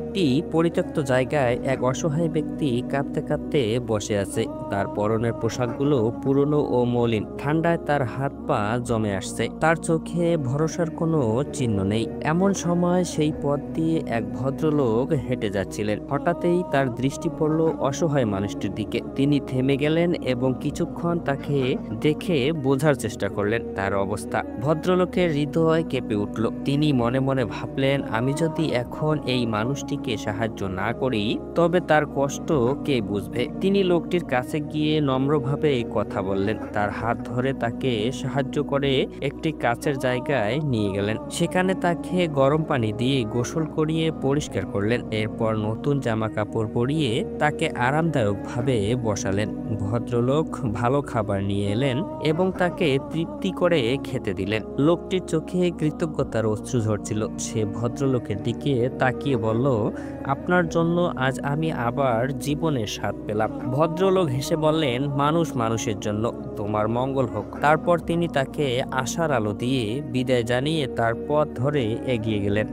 একটি পরিত্যক্ত জায়গায় এক অসহায় ব্যক্তি কাঁদতে কাঁদতে বসে আছে। তার পরনের পোশাকগুলো পুরনো ও মলিন, ঠান্ডায় তার হাত পা জমে আসছে, তার চোখে ভরসার কোনো চিহ্ন নেই। এমন সময় সেই পথ দিয়ে এক ভদ্রলোক হেঁটে যাচ্ছিলেন। হঠাৎই তার দৃষ্টি পড়ল অসহায় মানুষটির দিকে। তিনি থেমে গেলেন এবং কিছুক্ষণ তাকে দেখে বোঝার চেষ্টা করলেন তার অবস্থা। ভদ্রলোকের হৃদয় কেঁপে উঠল। তিনি মনে মনে ভাবলেন, আমি যদি এখন এই মানুষটিকে সাহায্য না করি তবে তার কষ্ট কে বুঝবে। তিনি লোকটির কাছে গিয়ে নম্রভাবে কথা বললেন, তার হাত ধরে তাকে সাহায্য করে একটি কাছের জায়গায় নিয়ে গেলেন। সেখানে তাকে গরম পানি দিয়ে গোসল করিয়ে পরিষ্কার করলেন। এরপর নতুন জামা কাপড় পরিয়ে তাকে আরামদায়কভাবে বসালেন। ভদ্রলোক ভালো খাবার নিয়ে এলেন এবং তাকে তৃপ্তি করে খেতে দিলেন। লোকটির চোখে কৃতজ্ঞতার অশ্রু ঝরছিল। সে ভদ্রলোকের দিকে তাকিয়ে বলল, আপনার জন্য আজ আমি আবার জীবনের স্বাদ পেলাম। ভদ্রলোক হেসে বললেন, মানুষ মানুষের জন্য, তোমার মঙ্গল হোক। তারপর তিনি তাকে আশার আলো দিয়ে বিদায় জানিয়ে তার পথ ধরে এগিয়ে গেলেন।